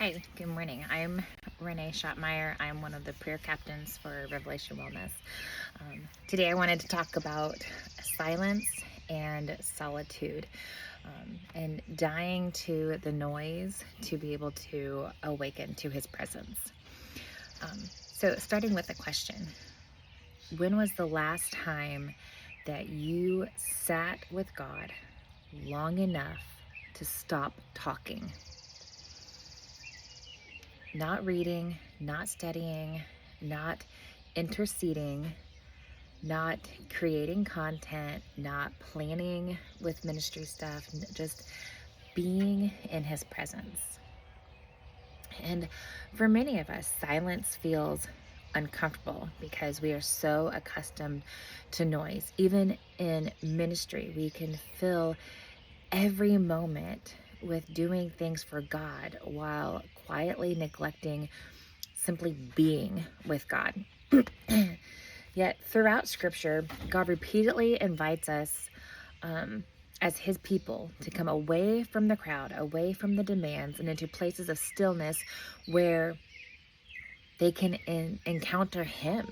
Hi, good morning. I'm Renee Schopmeyer. I'm one of the prayer captains for Revelation Wellness. Today I wanted to talk about silence and solitude, and dying to the noise to be able to awaken to his presence. So starting with a question, when was the last time that you sat with God long enough to stop talking? Not reading, not studying, not interceding, not creating content, not planning with ministry stuff, just being in his presence. And for many of us, silence feels uncomfortable because we are so accustomed to noise. Even in ministry, we can fill every moment with doing things for God while quietly neglecting simply being with God. Yet throughout Scripture, God repeatedly invites us as his people to come away from the crowd, away from the demands, and into places of stillness where they can encounter him.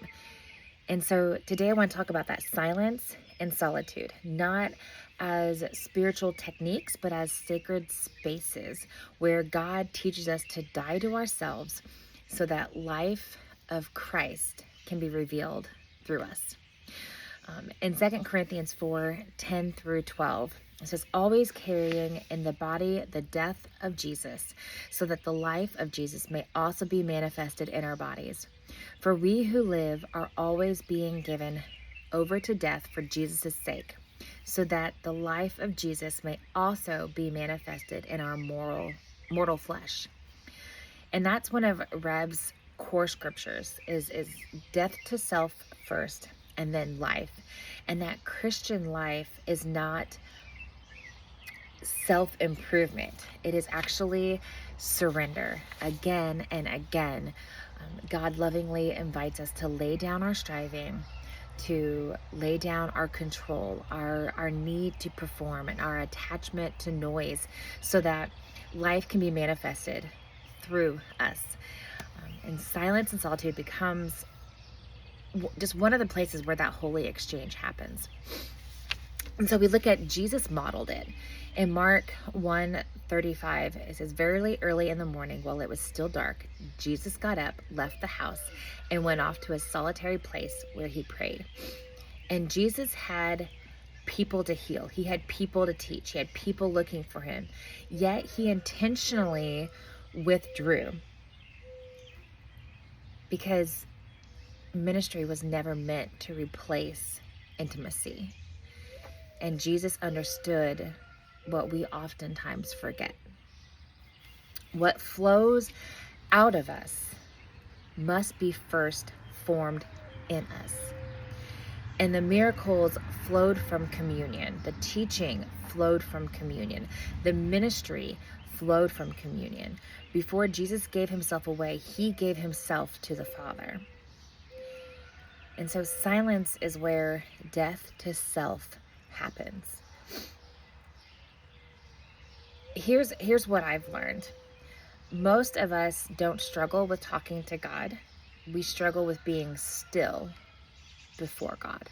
And so today I want to talk about that silence and solitude, not as spiritual techniques, but as sacred spaces where God teaches us to die to ourselves so that life of Christ can be revealed through us. In 2 Corinthians 4:10 through 12, it says, always carrying in the body the death of Jesus, so that the life of Jesus may also be manifested in our bodies. For we who live are always being given over to death for Jesus' sake, so that the life of Jesus may also be manifested in our mortal flesh. And that's one of Reb's core scriptures is death to self first and then life. And that Christian life is not self-improvement. It is actually surrender again and again. God lovingly invites us to lay down our striving, to lay down our control, our need to perform, and our attachment to noise so that life can be manifested through us. And silence and solitude becomes just one of the places where that holy exchange happens. And so we look at Jesus modeled it. In Mark 1:35, it says, very early in the morning, while it was still dark, Jesus got up, left the house, and went off to a solitary place where he prayed. And Jesus had people to heal. He had people to teach. He had people looking for him. Yet he intentionally withdrew because ministry was never meant to replace intimacy. And Jesus understood what we oftentimes forget. What flows out of us must be first formed in us. And the miracles flowed from communion. The teaching flowed from communion. The ministry flowed from communion. Before Jesus gave himself away, he gave himself to the Father. And so silence is where death to self happens. Here's what I've learned. Most of us don't struggle with talking to God. We struggle with being still before God.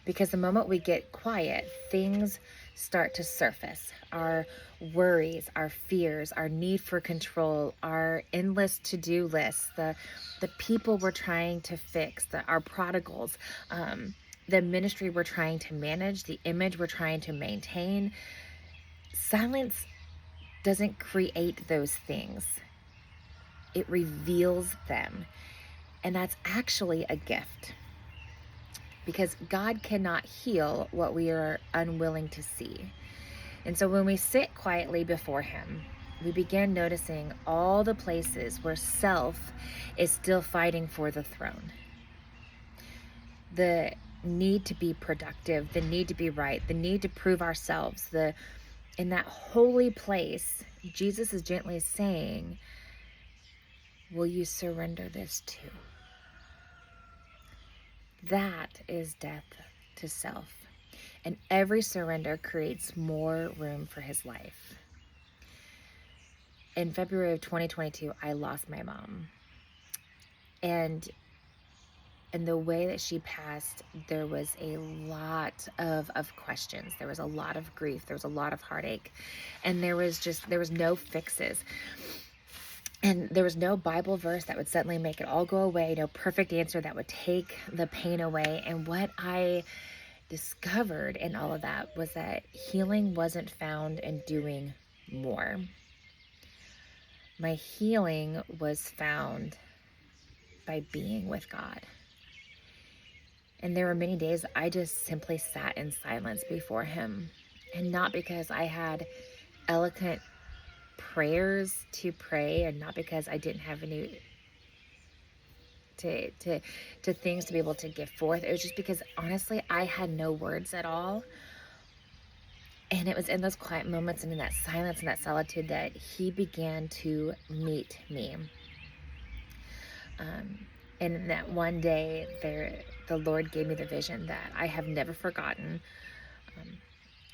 Because the moment we get quiet, things start to surface. Our worries, our fears, our need for control, our endless to-do lists, the people we're trying to fix, our prodigals, the ministry we're trying to manage, the image we're trying to maintain. Silence doesn't create those things. It reveals them. And that's actually a gift. Because God cannot heal what we are unwilling to see. And so when we sit quietly before him, we begin noticing all the places where self is still fighting for the throne. The need to be productive, the need to be right, the need to prove ourselves. In that holy place, Jesus is gently saying, will you surrender this too? That is death to self. And every surrender creates more room for his life. in February of 2022, I lost my mom. And in the way that she passed, there was a lot of questions. There was a lot of grief. There was a lot of heartache. And there was no fixes. And there was no Bible verse that would suddenly make it all go away, no perfect answer that would take the pain away. And what I discovered in all of that was that healing wasn't found in doing more. My healing was found by being with God. And there were many days I just simply sat in silence before Him. And not because I had eloquent prayers to pray, and not because I didn't have any to things to be able to give forth. It was just because honestly I had no words at all. And it was in those quiet moments and in that silence and that solitude that He began to meet me. And that one day the Lord gave me the vision that I have never forgotten.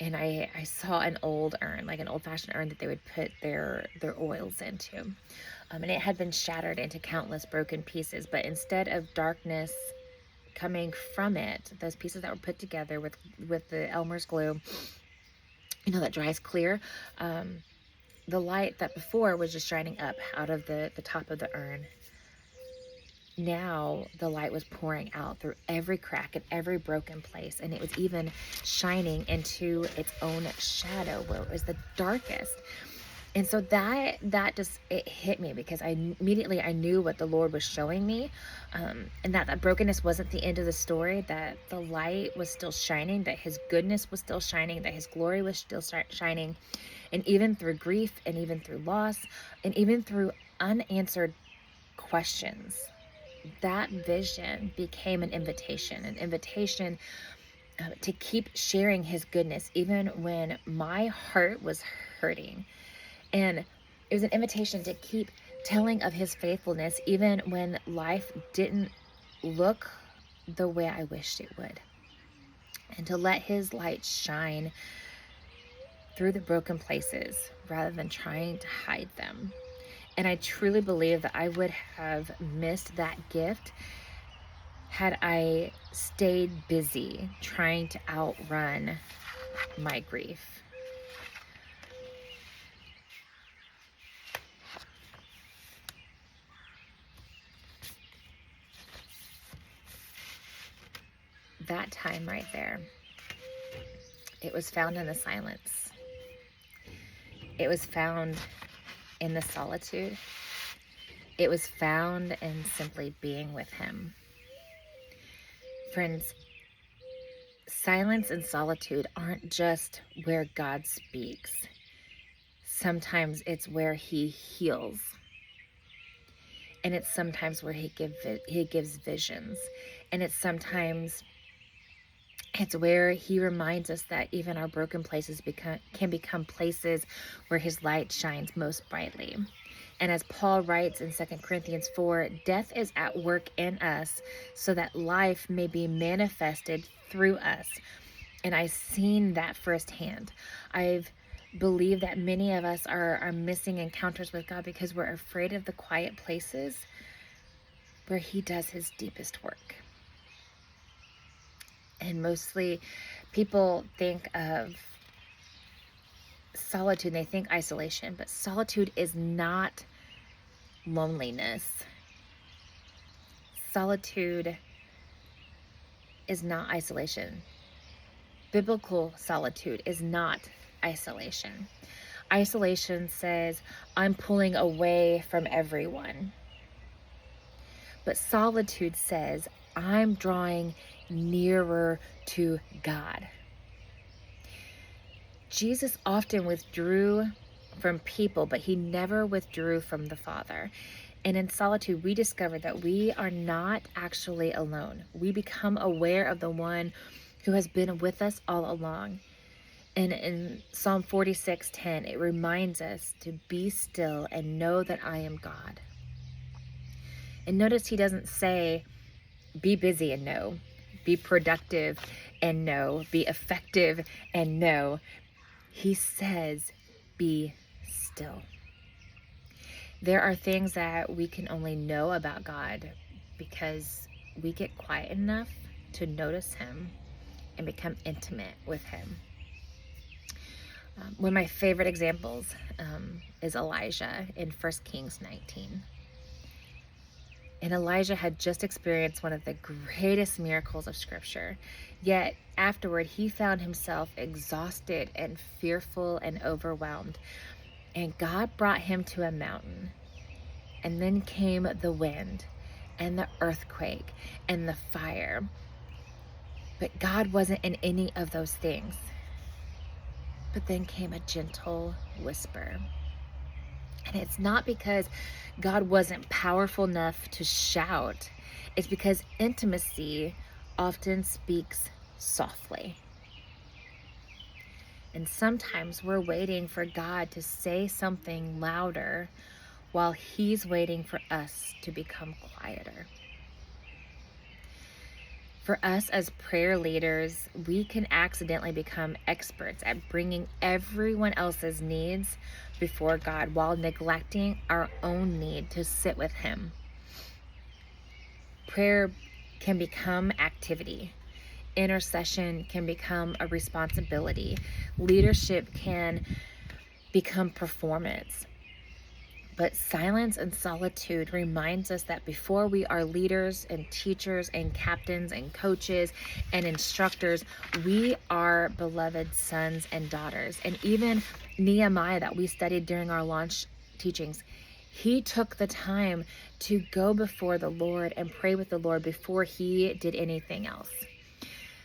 And I saw an old urn, like an old-fashioned urn that they would put their oils into. And it had been shattered into countless broken pieces. But instead of darkness coming from it, those pieces that were put together with the Elmer's glue, that dries clear, the light that before was just shining up out of the top of the urn. Now the light was pouring out through every crack and every broken place, and it was even shining into its own shadow where it was the darkest. And so that just, it hit me, because I knew what the Lord was showing me, and that brokenness wasn't the end of the story, that the light was still shining, that His goodness was still shining, that His glory was still shining. And even through grief, and even through loss, and even through unanswered questions, that vision became an invitation to keep sharing His goodness, even when my heart was hurting. And it was an invitation to keep telling of His faithfulness, even when life didn't look the way I wished it would. And to let His light shine through the broken places rather than trying to hide them. And I truly believe that I would have missed that gift had I stayed busy trying to outrun my grief. That time right there, it was found in the silence. It was found in the solitude. It was found in simply being with Him. Friends, silence and solitude aren't just where God speaks. Sometimes it's where He heals. And it's sometimes where He gives visions. And it's where He reminds us that even our broken places can become places where His light shines most brightly. And as Paul writes in 2 Corinthians 4, death is at work in us so that life may be manifested through us. And I've seen that firsthand. I've believed that many of us are missing encounters with God because we're afraid of the quiet places where He does His deepest work. And mostly people think of solitude and they think isolation, but solitude is not loneliness. Solitude is not isolation. Biblical solitude is not isolation. Isolation says, I'm pulling away from everyone. But solitude says, I'm drawing nearer to God. Jesus often withdrew from people, but He never withdrew from the Father. And in solitude, we discover that we are not actually alone. We become aware of the one who has been with us all along. And in Psalm 46:10, it reminds us to be still and know that I am God. And notice He doesn't say, be busy and know, be productive and know, be effective and know. He says, be still. There are things that we can only know about God because we get quiet enough to notice him and become intimate with him. One of my favorite examples is Elijah in 1 Kings 19. And Elijah had just experienced one of the greatest miracles of Scripture. Yet afterward, he found himself exhausted and fearful and overwhelmed. And God brought him to a mountain. And then came the wind and the earthquake and the fire. But God wasn't in any of those things. But then came a gentle whisper. And it's not because God wasn't powerful enough to shout. It's because intimacy often speaks softly. And sometimes we're waiting for God to say something louder while he's waiting for us to become quieter. For us as prayer leaders, we can accidentally become experts at bringing everyone else's needs before God while neglecting our own need to sit with him. Prayer can become activity. Intercession can become a responsibility. Leadership can become performance. But silence and solitude reminds us that before we are leaders and teachers and captains and coaches and instructors, we are beloved sons and daughters. And even Nehemiah that we studied during our launch teachings, he took the time to go before the Lord and pray with the Lord before he did anything else.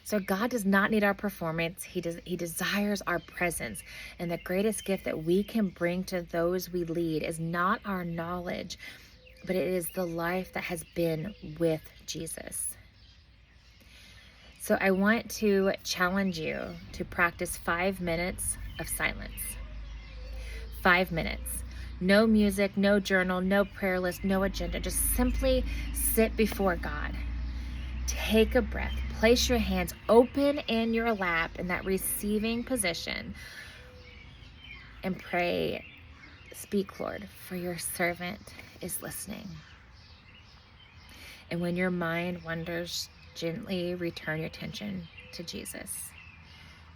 So God does not need our performance. He desires our presence. And the greatest gift that we can bring to those we lead is not our knowledge, but it is the life that has been with Jesus. So I want to challenge you to practice 5 minutes of silence. 5 minutes. No music, no journal, no prayer list, no agenda. Just simply sit before God. Take a breath. Place your hands open in your lap in that receiving position and pray, "Speak, Lord, for your servant is listening." And when your mind wanders, gently return your attention to Jesus.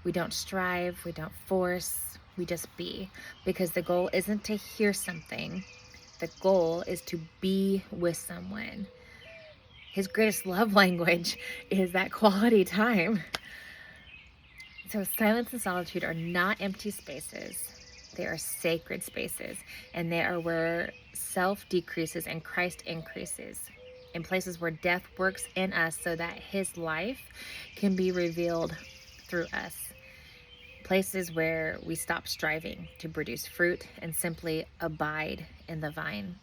We don't strive, we don't force, we just be, because the goal isn't to hear something. The goal is to be with someone. His greatest love language is that quality time. So silence and solitude are not empty spaces. They are sacred spaces. And they are where self decreases and Christ increases. In places where death works in us so that his life can be revealed through us. Places where we stop striving to produce fruit and simply abide in the vine.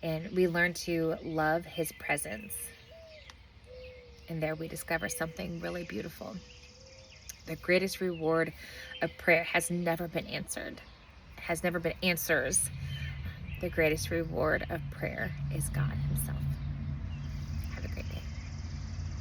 And we learn to love his presence. And there we discover something really beautiful. The greatest reward of prayer has never been answered. Has never been answers. The greatest reward of prayer is God himself.